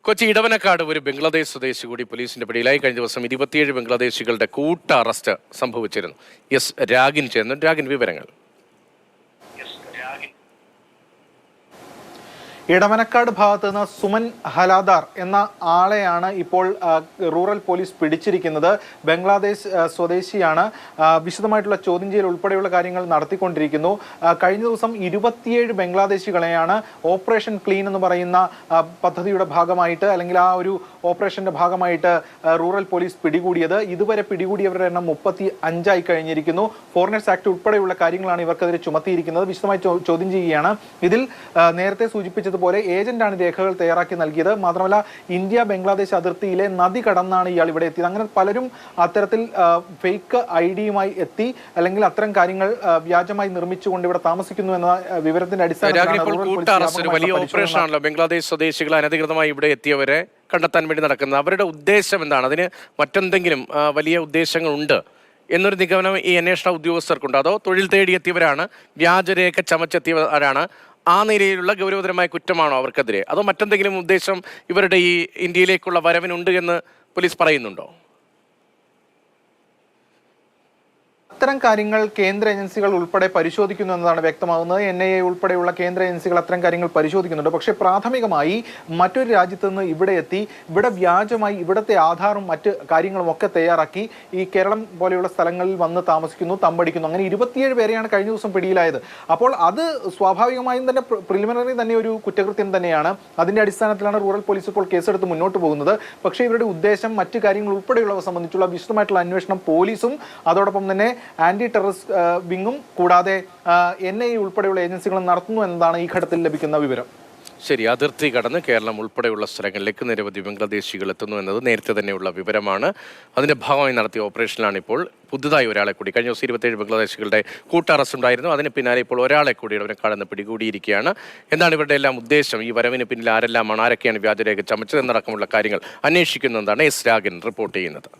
കൊച്ചി ഇടവനക്കാട് ഒരു ബംഗ്ലാദേശ് സ്വദേശി കൂടി പോലീസിന്റെ പിടിയിലായി. കഴിഞ്ഞ ദിവസം 27 ബംഗ്ലാദേശികളുടെ കൂട്ട അറസ്റ്റ് സംഭവിച്ചിരുന്നു. എസ് രാഗിൻ ചേർന്നു. രാഗിൻ, വിവരങ്ങൾ. ഇടവനക്കാട് ഭാഗത്ത് നിന്ന് സുമൻ ഹലാദാർ എന്ന ആളെയാണ് ഇപ്പോൾ റൂറൽ പോലീസ് പിടിച്ചിരിക്കുന്നത്. ബംഗ്ലാദേശ് സ്വദേശിയാണ്. വിശദമായിട്ടുള്ള ചോദ്യം ചെയ്യൽ ഉൾപ്പെടെയുള്ള കാര്യങ്ങൾ നടത്തിക്കൊണ്ടിരിക്കുന്നു. കഴിഞ്ഞ ദിവസം 27 ബംഗ്ലാദേശികളെയാണ് ഓപ്പറേഷൻ ക്ലീൻ എന്ന് പറയുന്ന പദ്ധതിയുടെ ഭാഗമായിട്ട്, അല്ലെങ്കിൽ ആ ഒരു ഓപ്പറേഷന്റെ ഭാഗമായിട്ട് റൂറൽ പോലീസ് പിടികൂടിയത്. ഇതുവരെ പിടികൂടിയവരുടെ എണ്ണം 35 കഴിഞ്ഞിരിക്കുന്നു. ഫോറിനേഴ്സ് ആക്ട് ഉൾപ്പെടെയുള്ള കാര്യങ്ങളാണ് ഇവർക്കെതിരെ ചുമത്തിയിരിക്കുന്നത്. വിശദമായി ചോദ്യം ചെയ്യുകയാണ്. ഇതിൽ നേരത്തെ സൂചിപ്പിച്ചത് പോലെ ഏജന്റാണ് രേഖകൾ തയ്യാറാക്കി നൽകിയത്. മാത്രമല്ല, ഇന്ത്യ ബംഗ്ലാദേശ് അതിർത്തിയിലെ നദി കടന്നാണ് ഇയാൾ ഇവിടെ എത്തിയത്. അങ്ങനെ പലരും അത്തരത്തിൽ ഫേക്ക് ഐഡിയുമായി എത്തി, അല്ലെങ്കിൽ അത്തരം കാര്യങ്ങൾ വ്യാജമായി നിർമ്മിച്ചുകൊണ്ട് ഇവിടെ താമസിക്കുന്നു എന്ന വിവരത്തിന്റെ അടിസ്ഥാനത്തിൽ വലിയ ഓപ്പറേഷനാണല്ലോ ബംഗ്ലാദേശ് സ്വദേശികൾ അനധികൃതമായി ഇവിടെ എത്തിയവരെ കണ്ടെത്താൻ വേണ്ടി നടക്കുന്നത്. അവരുടെ ഉദ്ദേശം എന്താണ്? അതിന് മറ്റെന്തെങ്കിലും വലിയ ഉദ്ദേശങ്ങളുണ്ട് എന്നൊരു നിഗമനം ഈ അന്വേഷണ ഉദ്യോഗസ്ഥർക്കുണ്ട്? അതോ തൊഴിൽ തേടിയെത്തിയവരാണ്, വ്യാജരേഖ ചമച്ചെത്തിയവരാണ്, ആ നിലയിലുള്ള ഗൗരവതരമായ കുറ്റമാണോ അവർക്കെതിരെ? അതോ മറ്റെന്തെങ്കിലും ഉദ്ദേശം ഇവരുടെ ഈ ഇന്ത്യയിലേക്കുള്ള വരവിനുണ്ട് എന്ന് പോലീസ് പറയുന്നുണ്ടോ? അത്തരം കാര്യങ്ങൾ കേന്ദ്ര ഏജൻസികൾ ഉൾപ്പെടെ പരിശോധിക്കുന്നു എന്നതാണ് വ്യക്തമാകുന്നത്. NIA ഉൾപ്പെടെയുള്ള കേന്ദ്ര ഏജൻസികൾ അത്തരം കാര്യങ്ങൾ പരിശോധിക്കുന്നുണ്ട്. പക്ഷേ പ്രാഥമികമായി മറ്റൊരു രാജ്യത്ത് നിന്ന് ഇവിടെ എത്തി, ഇവിടെ വ്യാജമായി ഇവിടുത്തെ ആധാറും മറ്റ് കാര്യങ്ങളും ഒക്കെ തയ്യാറാക്കി ഈ കേരളം പോലെയുള്ള സ്ഥലങ്ങളിൽ വന്ന് താമസിക്കുന്നു, തമ്പടിക്കുന്നു. അങ്ങനെ 27 പേരെയാണ് കഴിഞ്ഞ ദിവസം പിടിയിലായത്. അപ്പോൾ അത് സ്വാഭാവികമായും തന്നെ പ്രിലിമിനറി തന്നെ ഒരു കുറ്റകൃത്യം തന്നെയാണ്. അതിന്റെ അടിസ്ഥാനത്തിലാണ് റൂറൽ പോലീസ് ഇപ്പോൾ കേസെടുത്ത് മുന്നോട്ട് പോകുന്നത്. പക്ഷേ ഇവരുടെ ഉദ്ദേശം, മറ്റു കാര്യങ്ങൾ ഉൾപ്പെടെയുള്ളവ സംബന്ധിച്ചുള്ള വിശദമായിട്ടുള്ള അന്വേഷണം പോലീസും അതോടൊപ്പം തന്നെ ആന്റി ടെററിസ്റ്റ് വിങ്ങും കൂടാതെ NIA ഉൾപ്പെടെയുള്ള ഏജൻസികളും നടത്തുന്നു എന്നതാണ് ഈ ഘട്ടത്തിൽ ലഭിക്കുന്ന വിവരം. ശരി, അതിർത്തി കടന്ന് കേരളം ഉൾപ്പെടെയുള്ള സ്ഥലങ്ങളിലേക്ക് നിരവധി ബംഗ്ലാദേശികൾ എത്തുന്നു എന്നത് നേരത്തെ തന്നെയുള്ള വിവരമാണ്. അതിന്റെ ഭാഗമായി നടത്തിയ ഓപ്പറേഷനിലാണ് ഇപ്പോൾ പുതുതായി ഒരാളെ കൂടി, കഴിഞ്ഞ ദിവസം 27 ബംഗ്ലാദേശികളുടെ കൂട്ട അറസ്റ്റ് ഉണ്ടായിരുന്നു. അതിന് പിന്നാലെ ഇപ്പോൾ ഒരാളെ കൂടി ഇടവനക്കാട് നിന്ന് പിടികൂടിയിരിക്കുകയാണ്. എന്താണ് ഇവരുടെ എല്ലാം ഉദ്ദേശം? ഈ വരവിന് പിന്നിൽ ആരെല്ലാമാണ്, ആരൊക്കെയാണ് വ്യാജരേഖ ചമച്ചതെന്നടക്കമുള്ള കാര്യങ്ങൾ അന്വേഷിക്കുന്നതാണ് എസ് രാഗൻ റിപ്പോർട്ട് ചെയ്യുന്നത്.